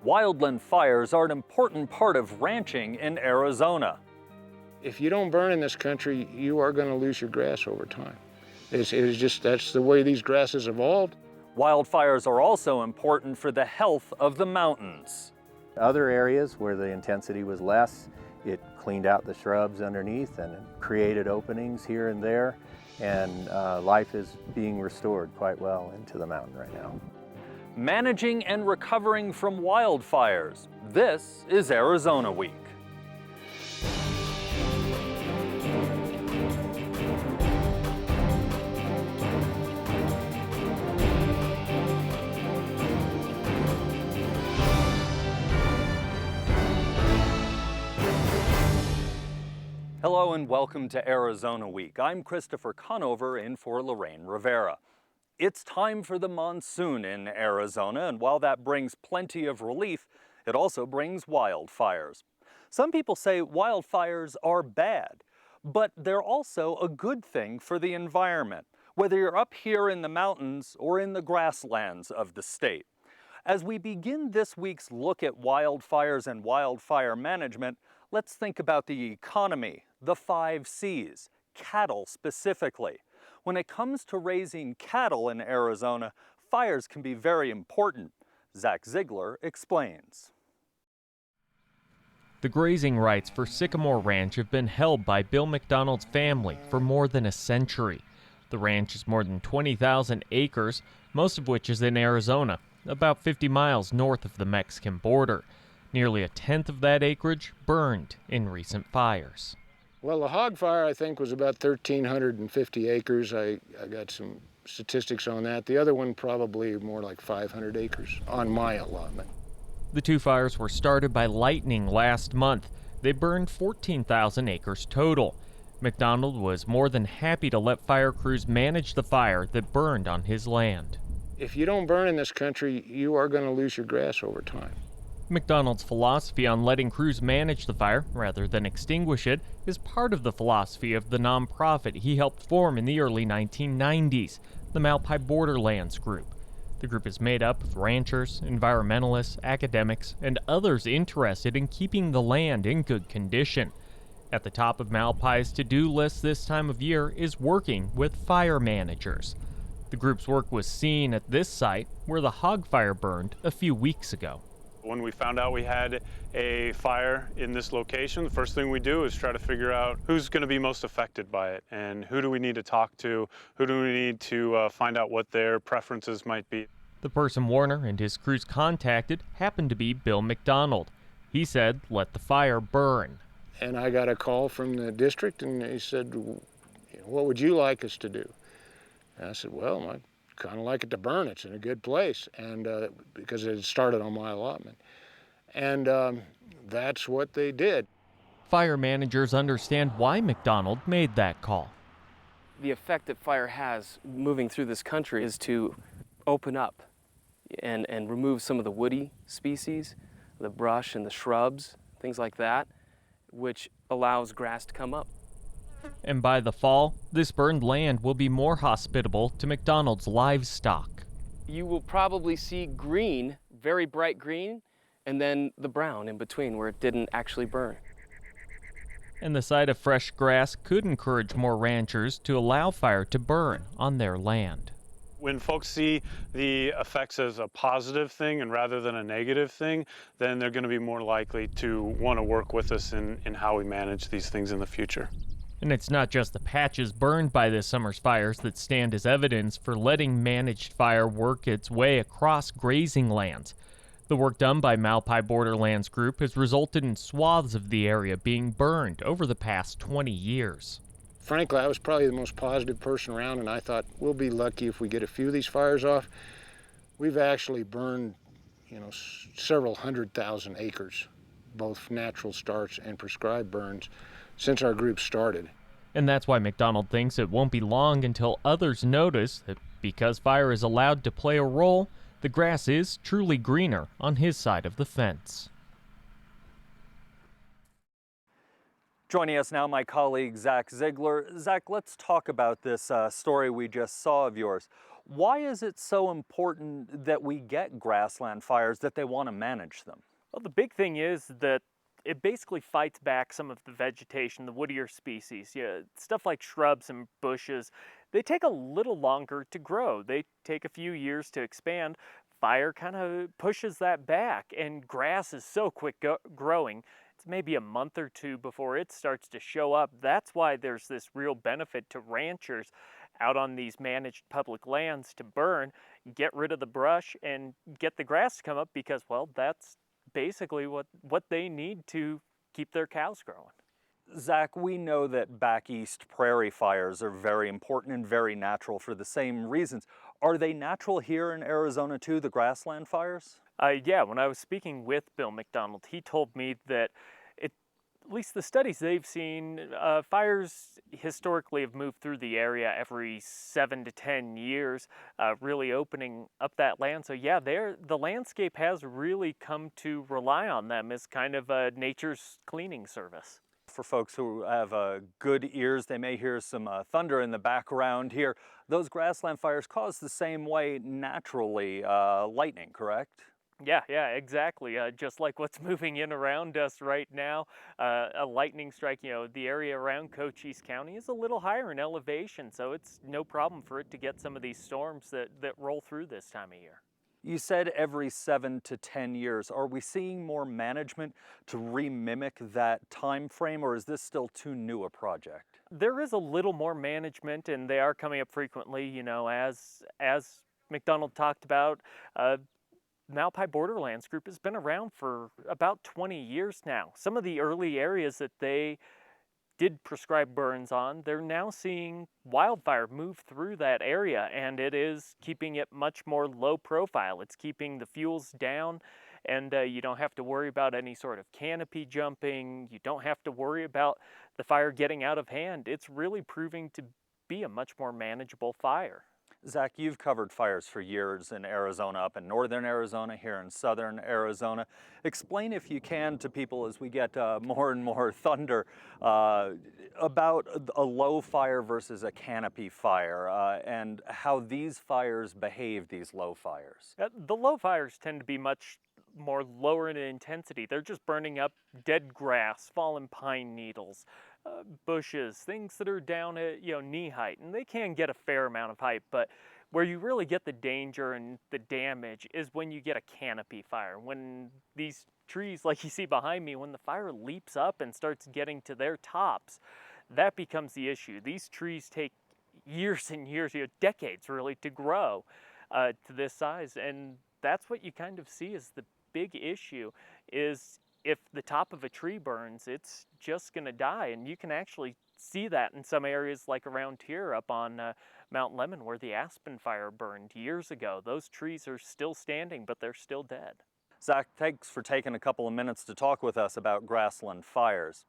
Wildland fires are an important part of ranching in Arizona. If you don't burn in this country, you are going to lose your grass over time. It's just, that's the way these grasses evolved. Wildfires are also important for the health of the mountains. Other areas where the intensity was less, it cleaned out the shrubs underneath and created openings here and there, and life is being restored quite well into the mountain right now. Managing and recovering from wildfires. This is Arizona Week. Hello and welcome to Arizona Week. I'm Christopher Conover in for Lorraine Rivera. It's time for the monsoon in Arizona, and while that brings plenty of relief, it also brings wildfires. Some people say wildfires are bad, but they're also a good thing for the environment, whether you're up here in the mountains or in the grasslands of the state. As we begin this week's look at wildfires and wildfire management, let's think about the economy, the 5 C's, cattle specifically. When it comes to raising cattle in Arizona, fires can be very important. Zac Ziegler explains. The grazing rights for Sycamore Ranch have been held by Bill McDonald's family for more than a century. The ranch is more than 20,000 acres, most of which is in Arizona, about 50 miles north of the Mexican border. Nearly a tenth of that acreage burned in recent fires. Well, the hog fire, I think, was about 1,350 acres. I got some statistics on that. The other one probably more like 500 acres on my allotment. The two fires were started by lightning last month. They burned 14,000 acres total. McDonald was more than happy to let fire crews manage the fire that burned on his land. If you don't burn in this country, you are going to lose your grass over time. McDonald's philosophy on letting crews manage the fire rather than extinguish it is part of the philosophy of the nonprofit he helped form in the early 1990s, the Malpai Borderlands Group. The group is made up of ranchers, environmentalists, academics, and others interested in keeping the land in good condition. At the top of Malpai's to-do list this time of year is working with fire managers. The group's work was seen at this site where the hog fire burned a few weeks ago. When we found out we had a fire in this location, the first thing we do is try to figure out who's going to be most affected by it and who do we need to talk to, who do we need to find out what their preferences might be. The person Warner and his crews contacted happened to be Bill McDonald. He said, let the fire burn. And I got a call from the district and he said, what would you like us to do? And I said, well, I'd kind of like it to burn. It's in a good place, and because it had started on my allotment. And that's what they did. Fire managers understand why McDonald made that call. The effect that fire has moving through this country is to open up and remove some of the woody species, the brush and the shrubs, things like that, which allows grass to come up. And by the fall, this burned land will be more hospitable to McDonald's livestock. You will probably see green, very bright green, and then the brown in between where it didn't actually burn. And the sight of fresh grass could encourage more ranchers to allow fire to burn on their land. When folks see the effects as a positive thing and rather than a negative thing, then they're going to be more likely to want to work with us in how we manage these things in the future. And it's not just the patches burned by this summer's fires that stand as evidence for letting managed fire work its way across grazing lands. The work done by Malpai Borderlands Group has resulted in swaths of the area being burned over the past 20 years. Frankly, I was probably the most positive person around, and I thought we'll be lucky if we get a few of these fires off. We've actually burned, several 100,000 acres, both natural starts and prescribed burns, since our group started. And that's why McDonald thinks it won't be long until others notice that because fire is allowed to play a role, the grass is truly greener on his side of the fence. Joining us now, my colleague Zac Ziegler. Zac, let's talk about this story we just saw of yours. Why is it so important that we get grassland fires, that they want to manage them? Well, the big thing is that it basically fights back some of the vegetation, the woodier species. Yeah, stuff like shrubs and bushes, they take a little longer to grow. They take a few years to expand. Fire kind of pushes that back, and grass is so quick growing. It's maybe a month or two before it starts to show up. That's why there's this real benefit to ranchers out on these managed public lands to burn, get rid of the brush, and get the grass to come up because, well, that's basically what they need to keep their cows growing. Zac, we know that back east prairie fires are very important and very natural for the same reasons. Are they natural here in Arizona too, the grassland fires? Yeah, when I was speaking with Bill McDonald, he told me that at least the studies they've seen, fires historically have moved through the area every 7 to 10 years, really opening up that land. So yeah, the landscape has really come to rely on them as kind of a nature's cleaning service. For folks who have good ears, they may hear some thunder in the background here. Those grassland fires cause the same way naturally, lightning, correct? Yeah, exactly. Just like what's moving in around us right now, a lightning strike, the area around Cochise County is a little higher in elevation, so it's no problem for it to get some of these storms that roll through this time of year. You said every 7 to 10 years. Are we seeing more management to remimic that time frame, or is this still too new a project? There is a little more management, and they are coming up frequently, as McDonald talked about. Malpai Borderlands Group has been around for about 20 years now. Some of the early areas that they did prescribe burns on, they're now seeing wildfire move through that area, and it is keeping it much more low profile. It's keeping the fuels down, and you don't have to worry about any sort of canopy jumping. You don't have to worry about the fire getting out of hand. It's really proving to be a much more manageable fire. Zac, you've covered fires for years in Arizona, up in northern Arizona, here in southern Arizona. Explain, if you can, to people as we get more and more thunder about a low fire versus a canopy fire and how these fires behave, these low fires. The low fires tend to be much more lower in intensity. They're just burning up dead grass, fallen pine needles, bushes, things that are down at knee height, and they can get a fair amount of height, but where you really get the danger and the damage is when you get a canopy fire. When these trees, like you see behind me, when the fire leaps up and starts getting to their tops, that becomes the issue. These trees take years and years, decades really, to grow to this size, and that's what you kind of see as the big issue is if the top of a tree burns, it's just going to die. And you can actually see that in some areas like around here up on Mount Lemmon where the aspen fire burned years ago. Those trees are still standing, but they're still dead. Zac, thanks for taking a couple of minutes to talk with us about grassland fires.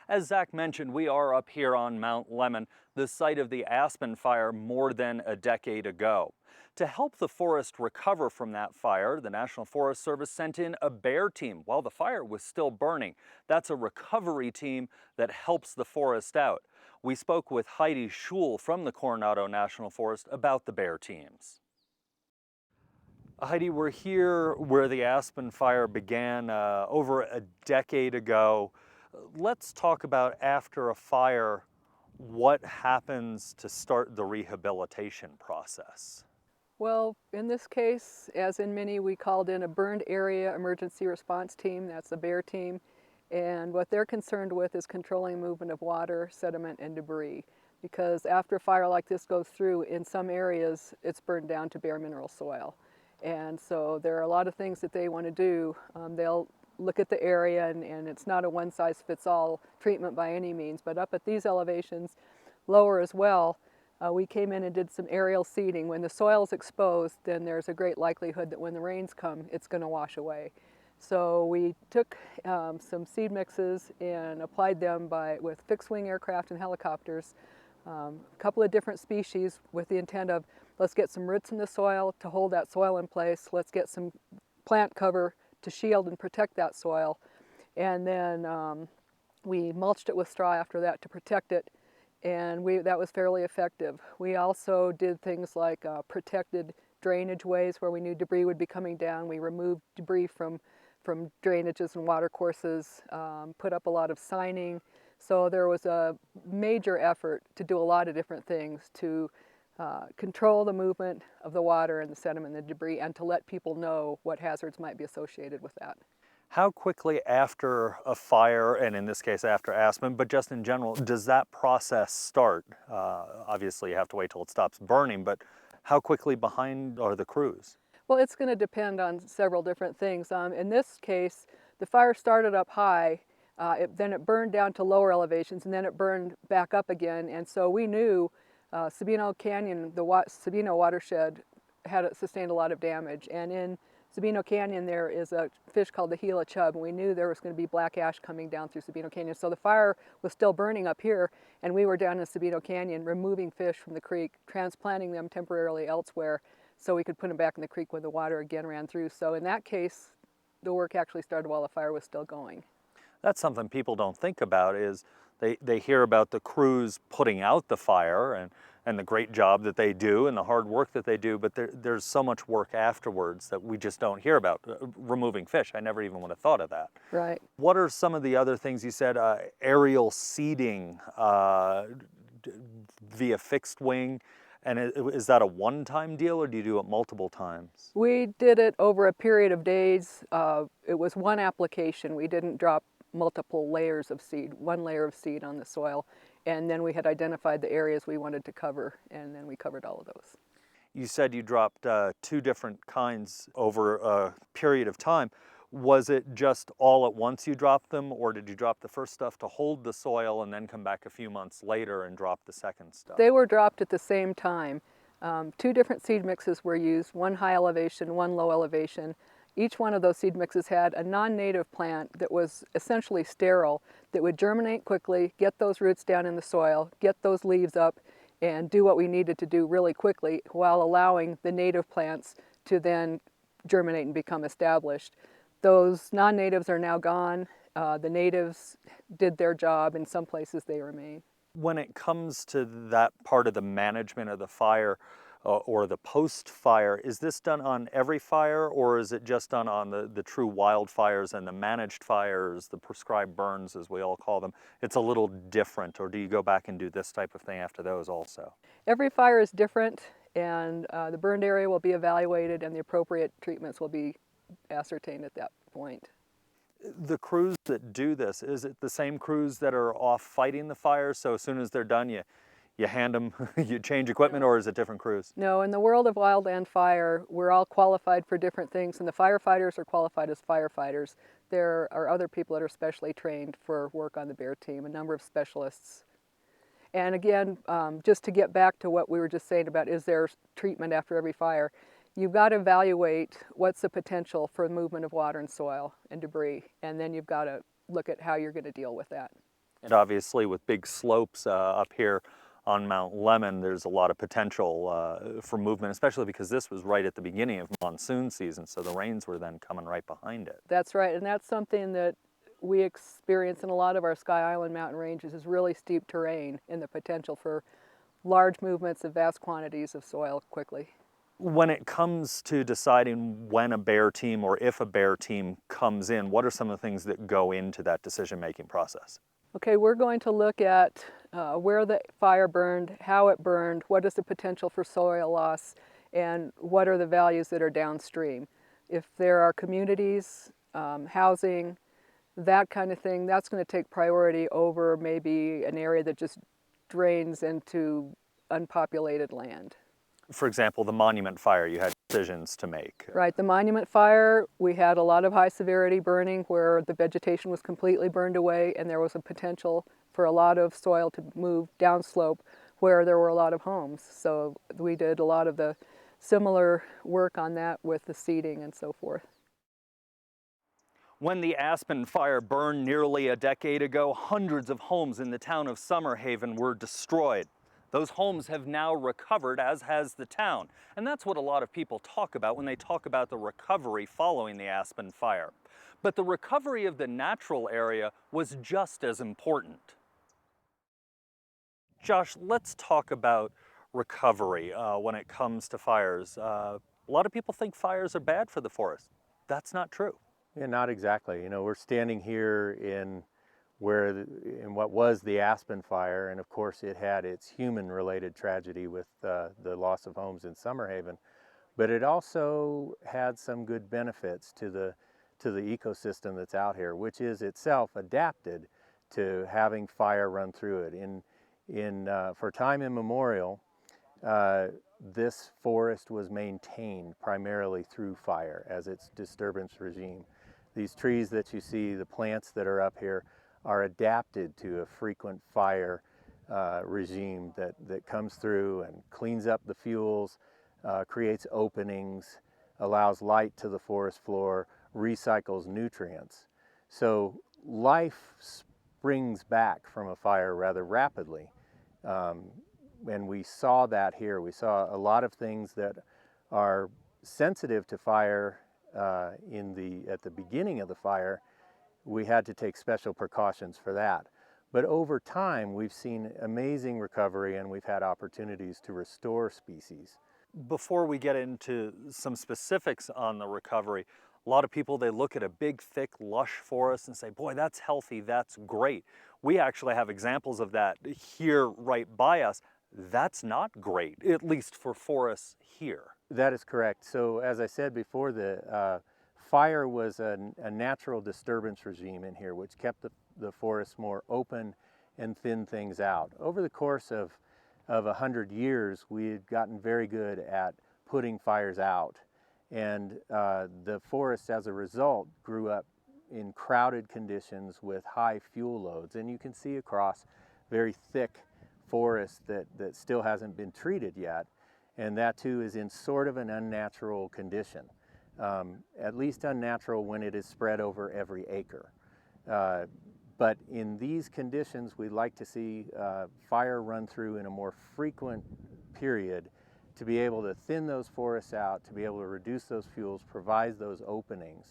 As Zac mentioned, we are up here on Mount Lemmon, the site of the aspen fire more than a decade ago. To help the forest recover from that fire, the National Forest Service sent in a bear team while the fire was still burning. That's a recovery team that helps the forest out. We spoke with Heidi Schewel from the Coronado National Forest about the bear teams. Heidi, we're here where the aspen fire began over a decade ago. Let's talk about, after a fire, what happens to start the rehabilitation process. Well, in this case, as in many, we called in a burned area emergency response team. That's the bear team. And what they're concerned with is controlling movement of water, sediment, and debris. Because after a fire like this goes through, in some areas, it's burned down to bare mineral soil. And so there are a lot of things that they want to do. They'll look at the area, and it's not a one-size-fits-all treatment by any means, but up at these elevations, lower as well, we came in and did some aerial seeding. When the soil is exposed, then there's a great likelihood that when the rains come, it's going to wash away. So we took some seed mixes and applied them with fixed-wing aircraft and helicopters, a couple of different species, with the intent of, let's get some roots in the soil to hold that soil in place, let's get some plant cover to shield and protect that soil, and then we mulched it with straw after that to protect it. and that was fairly effective. We also did things like protected drainage ways where we knew debris would be coming down. We removed debris from drainages and water courses, put up a lot of signing. So there was a major effort to do a lot of different things to control the movement of the water and the sediment and the debris, and to let people know what hazards might be associated with that. How quickly after a fire, and in this case after Aspen, but just in general, does that process start? Obviously you have to wait till it stops burning, but how quickly behind are the crews? Well, it's going to depend on several different things. In this case, the fire started up high, then it burned down to lower elevations, and then it burned back up again. And so we knew Sabino Canyon, the Sabino watershed, had sustained a lot of damage. And in Sabino Canyon there is a fish called the Gila chub, and we knew there was going to be black ash coming down through Sabino Canyon. So the fire was still burning up here, and we were down in Sabino Canyon removing fish from the creek, transplanting them temporarily elsewhere so we could put them back in the creek when the water again ran through. So in that case, the work actually started while the fire was still going. That's something people don't think about, is they hear about the crews putting out the fire and the great job that they do and the hard work that they do, but there's so much work afterwards that we just don't hear about. Removing fish, I never even would have thought of that. Right. What are some of the other things you said? Aerial seeding via fixed wing, and is that a one-time deal, or do you do it multiple times? We did it over a period of days. It was one application. We didn't drop multiple layers of seed, one layer of seed on the soil, and then we had identified the areas we wanted to cover, and then we covered all of those. You said you dropped 2 different kinds over a period of time. Was it just all at once you dropped them, or did you drop the first stuff to hold the soil and then come back a few months later and drop the second stuff? They were dropped at the same time. 2 different seed mixes were used, one high elevation, one low elevation. Each one of those seed mixes had a non-native plant that was essentially sterile, that would germinate quickly, get those roots down in the soil, get those leaves up, and do what we needed to do really quickly while allowing the native plants to then germinate and become established. Those non-natives are now gone. The natives did their job. In some places they remain. When it comes to that part of the management of the fire or the post-fire, is this done on every fire, or is it just done on the true wildfires and the managed fires, the prescribed burns as we all call them? It's a little different, or do you go back and do this type of thing after those also? Every fire is different, and the burned area will be evaluated and the appropriate treatments will be ascertained at that point. The crews that do this, is it the same crews that are off fighting the fires, so as soon as they're done you hand them, you change equipment, or is it different crews? No, in the world of wildland fire, we're all qualified for different things, and the firefighters are qualified as firefighters. There are other people that are specially trained for work on the bear team, a number of specialists. And again, just to get back to what we were just saying about is there treatment after every fire, you've got to evaluate what's the potential for the movement of water and soil and debris, and then you've got to look at how you're going to deal with that. And obviously with big slopes up here on Mount Lemmon, there's a lot of potential for movement, especially because this was right at the beginning of monsoon season, so the rains were then coming right behind it. That's right, and that's something that we experience in a lot of our Sky Island mountain ranges, is really steep terrain and the potential for large movements of vast quantities of soil quickly. When it comes to deciding when a bear team or if a bear team comes in, what are some of the things that go into that decision-making process? Okay, we're going to look at where the fire burned, how it burned, what is the potential for soil loss, and what are the values that are downstream. If there are communities, housing, that kind of thing, that's going to take priority over maybe an area that just drains into unpopulated land. For example, the Monument Fire, you had decisions to make. Right, the Monument Fire, we had a lot of high severity burning where the vegetation was completely burned away, and there was a potential for a lot of soil to move downslope where there were a lot of homes. So we did a lot of the similar work on that with the seeding and so forth. When the Aspen Fire burned nearly a decade ago, hundreds of homes in the town of Summerhaven were destroyed. Those homes have now recovered, as has the town. And that's what a lot of people talk about when they talk about the recovery following the Aspen Fire. But the recovery of the natural area was just as important. Josh, let's talk about recovery when it comes to fires. A lot of people think fires are bad for the forest. That's not true. Yeah, not exactly. You know, we're standing here in in what was the Aspen fire, and of course it had its human-related tragedy with the loss of homes in Summerhaven, but it also had some good benefits to the ecosystem that's out here, which is itself adapted to having fire run through it. For time immemorial, this forest was maintained primarily through fire as its disturbance regime. These trees that you see, the plants that are up here, are adapted to a frequent fire regime that comes through and cleans up the fuels, creates openings, allows light to the forest floor, recycles nutrients. So life springs back from a fire rather rapidly. And we saw that here. We saw a lot of things that are sensitive to fire at the beginning of the fire. We had to take special precautions for that. But over time, we've seen amazing recovery, and we've had opportunities to restore species. Before we get into some specifics on the recovery, a lot of people, they look at a big, thick, lush forest and say, boy, that's healthy, that's great. We actually have examples of that here right by us. That's not great, at least for forests here. That is correct. So as I said before, the fire was a natural disturbance regime in here, which kept the forest more open and thinned things out. Over the course of 100 years, we had gotten very good at putting fires out. And the forest, as a result, grew up in crowded conditions with high fuel loads. And you can see across very thick forest that still hasn't been treated yet. And that too is in sort of an unnatural condition. At least unnatural when it is spread over every acre. But in these conditions, we'd like to see fire run through in a more frequent period to be able to thin those forests out, to be able to reduce those fuels, provide those openings.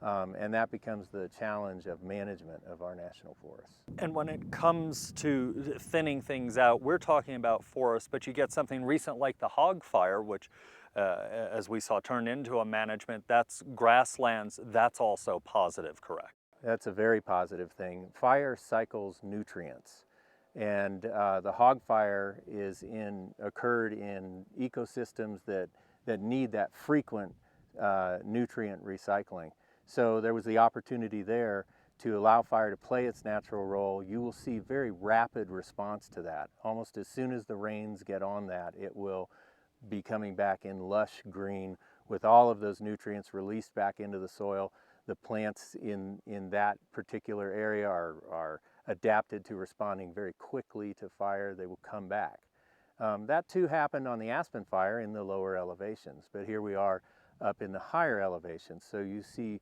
And that becomes the challenge of management of our national forests. And when it comes to thinning things out, we're talking about forests, but you get something recent like the hog fire, which as we saw turned into a management, that's grasslands, that's also positive, correct? That's a very positive thing. Fire cycles nutrients. And the hog fire occurred in ecosystems that need that frequent nutrient recycling. So there was the opportunity there to allow fire to play its natural role. You will see very rapid response to that. Almost as soon as the rains get on that, it will be coming back in lush green with all of those nutrients released back into the soil. The plants in that particular area are adapted to responding very quickly to fire. They will come back. That too happened on the Aspen fire in the lower elevations, but here we are up in the higher elevations. So you see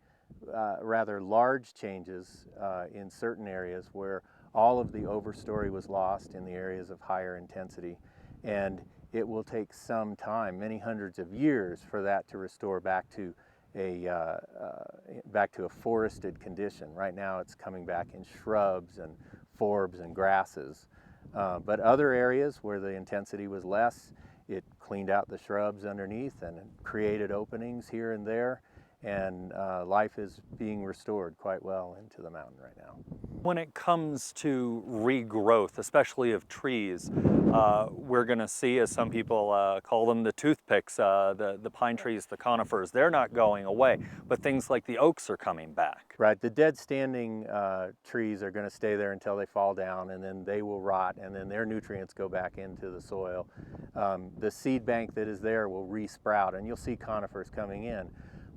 rather large changes in certain areas where all of the overstory was lost in the areas of higher intensity. And it will take some time, many hundreds of years, for that to restore back to a forested condition. Right now it's coming back in shrubs and forbs and grasses. But other areas where the intensity was less, it cleaned out the shrubs underneath and created openings here and there. And life is being restored quite well into the mountain right now. When it comes to regrowth, especially of trees, we're going to see, as some people call them, the toothpicks, the pine trees, the conifers, they're not going away, but things like the oaks are coming back. Right, the dead standing trees are going to stay there until they fall down, and then they will rot, and then their nutrients go back into the soil. The seed bank that is there will re-sprout, and you'll see conifers coming in.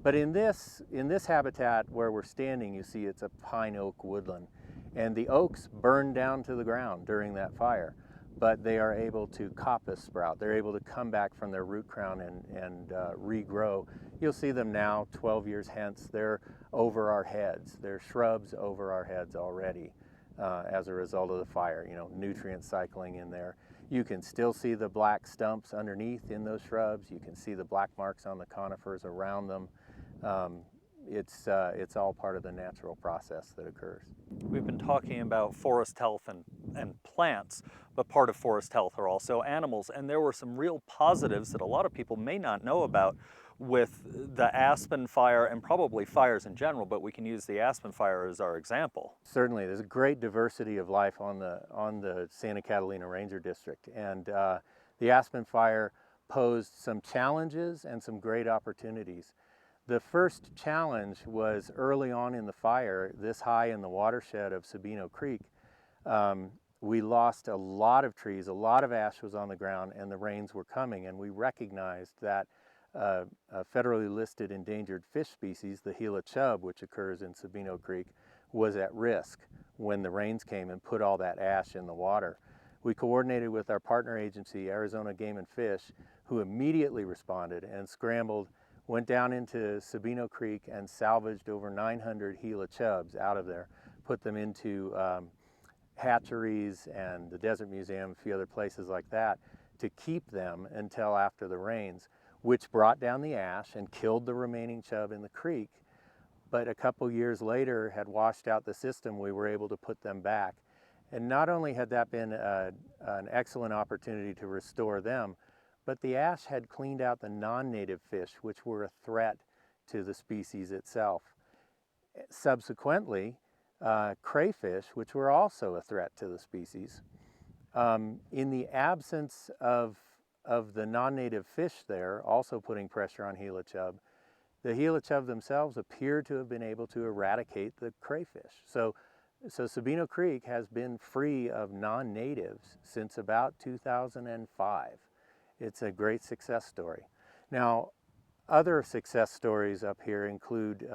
But in this habitat where we're standing, you see it's a pine oak woodland. And the oaks burned down to the ground during that fire, but they are able to coppice sprout. They're able to come back from their root crown and regrow. You'll see them now, 12 years hence, they're over our heads. They're shrubs over our heads already as a result of the fire, nutrient cycling in there. You can still see the black stumps underneath in those shrubs. You can see the black marks on the conifers around them. It's all part of the natural process that occurs. We've been talking about forest health and and plants, but part of forest health are also animals. And there were some real positives that a lot of people may not know about with the aspen fire and probably fires in general, but we can use the aspen fire as our example. Certainly, there's a great diversity of life on the Santa Catalina Ranger District, and the aspen fire posed some challenges and some great opportunities. The first challenge was early on in the fire, this high in the watershed of Sabino Creek. We lost a lot of trees, a lot of ash was on the ground, and the rains were coming, and we recognized that a federally listed endangered fish species, the Gila chub, which occurs in Sabino Creek, was at risk when the rains came and put all that ash in the water. We coordinated with our partner agency, Arizona Game and Fish, who immediately responded and scrambled, went down into Sabino Creek and salvaged over 900 Gila chubs out of there, put them into hatcheries and the Desert Museum, a few other places like that, to keep them until after the rains, which brought down the ash and killed the remaining chub in the creek. But a couple years later had washed out the system, we were able to put them back. And not only had that been an excellent opportunity to restore them, but the ash had cleaned out the non-native fish, which were a threat to the species itself. Subsequently, crayfish, which were also a threat to the species. In the absence of the non-native fish there, also putting pressure on Gila chub, the Gila chub themselves appear to have been able to eradicate the crayfish. So Sabino Creek has been free of non-natives since about 2005. It's a great success story. Now, other success stories up here include,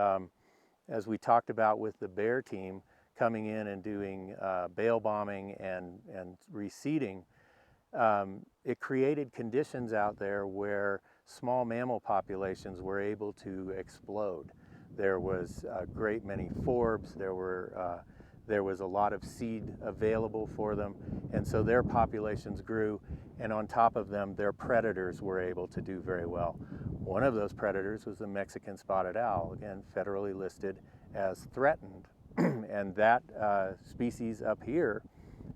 as we talked about with the bear team, coming in and doing bale bombing and reseeding. It created conditions out there where small mammal populations were able to explode. There was a great many forbs, there was a lot of seed available for them, and so their populations grew, and on top of them, their predators were able to do very well. One of those predators was the Mexican spotted owl, again, federally listed as threatened, and that species up here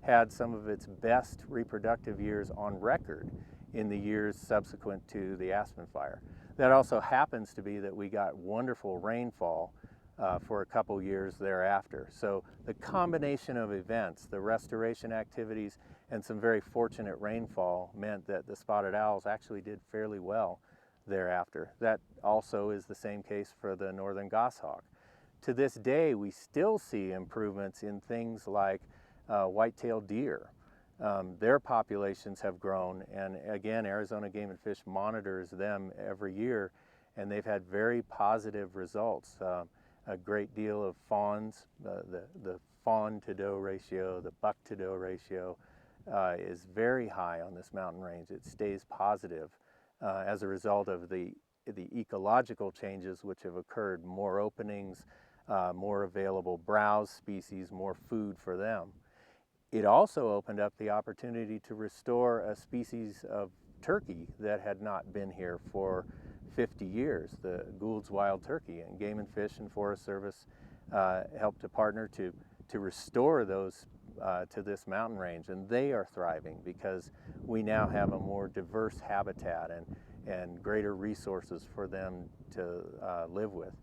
had some of its best reproductive years on record in the years subsequent to the aspen fire. That also happens to be that we got wonderful rainfall for a couple years thereafter. So the combination of events, the restoration activities, and some very fortunate rainfall meant that the spotted owls actually did fairly well thereafter. That also is the same case for the northern goshawk. To this day, we still see improvements in things like white-tailed deer. Their populations have grown, and again, Arizona Game and Fish monitors them every year, and they've had very positive results. A great deal of fawns, the fawn-to-doe ratio, the buck-to-doe ratio is very high on this mountain range. It stays positive as a result of the ecological changes which have occurred, more openings, more available browse species, more food for them. It also opened up the opportunity to restore a species of turkey that had not been here for 50 years, the Gould's wild turkey. And Game and Fish and Forest Service helped to partner to restore those to this mountain range, and they are thriving because we now have a more diverse habitat and greater resources for them to live with.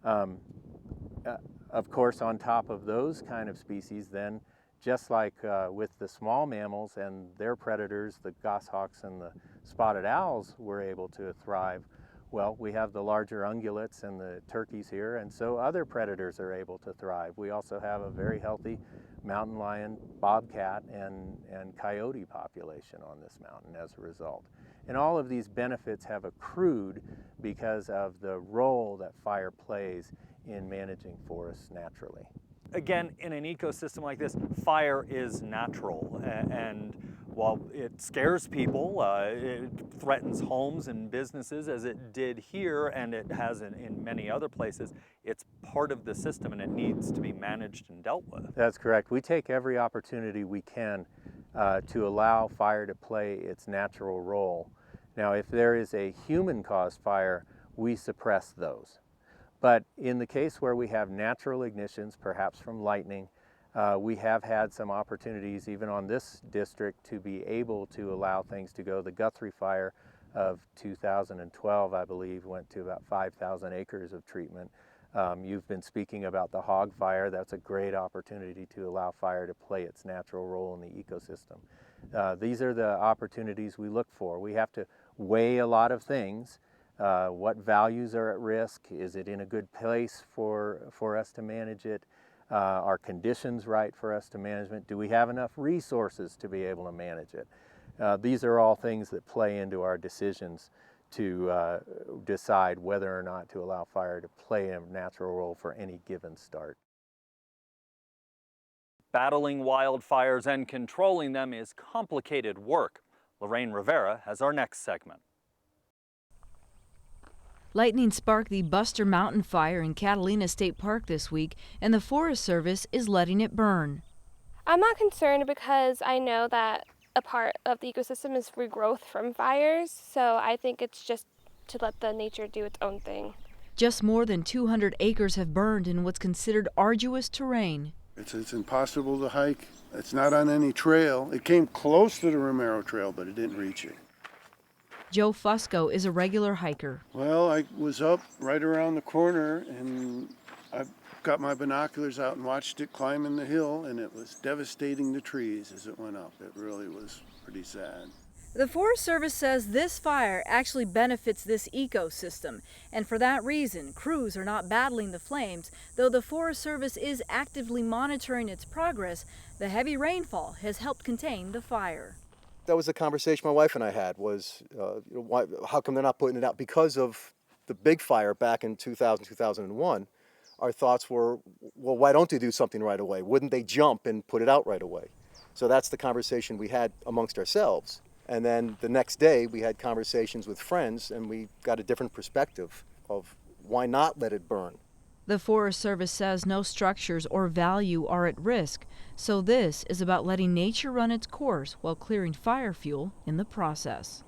Of course, on top of those kind of species, then, just like with the small mammals and their predators, the goshawks and the spotted owls were able to thrive, well, we have the larger ungulates and the turkeys here, and so other predators are able to thrive. We also have a very healthy mountain lion, bobcat, and coyote population on this mountain as a result. And all of these benefits have accrued because of the role that fire plays in managing forests naturally. Again, in an ecosystem like this, fire is natural, and while it scares people, it threatens homes and businesses as it did here, and it has in many other places, it's part of the system and it needs to be managed and dealt with. That's correct. We take every opportunity we can to allow fire to play its natural role. Now, if there is a human-caused fire, we suppress those. But in the case where we have natural ignitions, perhaps from lightning, We have had some opportunities even on this district to be able to allow things to go. The Guthrie fire of 2012, I believe, went to about 5,000 acres of treatment. You've been speaking about the hog fire. That's a great opportunity to allow fire to play its natural role in the ecosystem. These are the opportunities we look for. We have to weigh a lot of things. What values are at risk? Is it in a good place for us to manage it? Are conditions right for us to manage it? Do we have enough resources to be able to manage it? These are all things that play into our decisions to decide whether or not to allow fire to play a natural role for any given start. Battling wildfires and controlling them is complicated work. Lorraine Rivera has our next segment. Lightning sparked the Buster Mountain Fire in Catalina State Park this week, and the Forest Service is letting it burn. I'm not concerned because I know that a part of the ecosystem is regrowth from fires, so I think it's just to let the nature do its own thing. Just more than 200 acres have burned in what's considered arduous terrain. It's impossible to hike. It's not on any trail. It came close to the Romero Trail, but it didn't reach it. Joe Fusco is a regular hiker. Well, I was up right around the corner, and I got my binoculars out and watched it climbing the hill, and it was devastating the trees as it went up. It really was pretty sad. The Forest Service says this fire actually benefits this ecosystem, and for that reason, crews are not battling the flames. Though the Forest Service is actively monitoring its progress, the heavy rainfall has helped contain the fire. That was the conversation my wife and I had was, how come they're not putting it out? Because of the big fire back in 2000, 2001, our thoughts were, well, why don't they do something right away? Wouldn't they jump and put it out right away? So that's the conversation we had amongst ourselves. And then the next day we had conversations with friends, and we got a different perspective of why not let it burn. The Forest Service says no structures or value are at risk, so this is about letting nature run its course while clearing fire fuel in the process.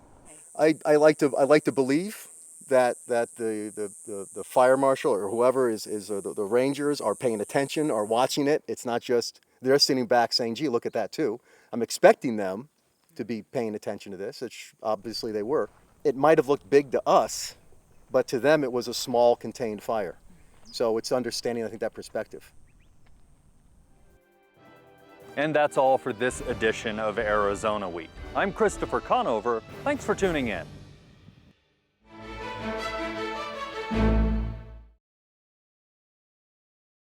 I like to believe that the fire marshal or whoever is the rangers are paying attention, are watching it. It's not just they're sitting back saying, gee, look at that too. I'm expecting them to be paying attention to this, which obviously they were. It might have looked big to us, but to them it was a small contained fire. So it's understanding, I think, that perspective. And that's all for this edition of Arizona Week. I'm Christopher Conover. Thanks for tuning in.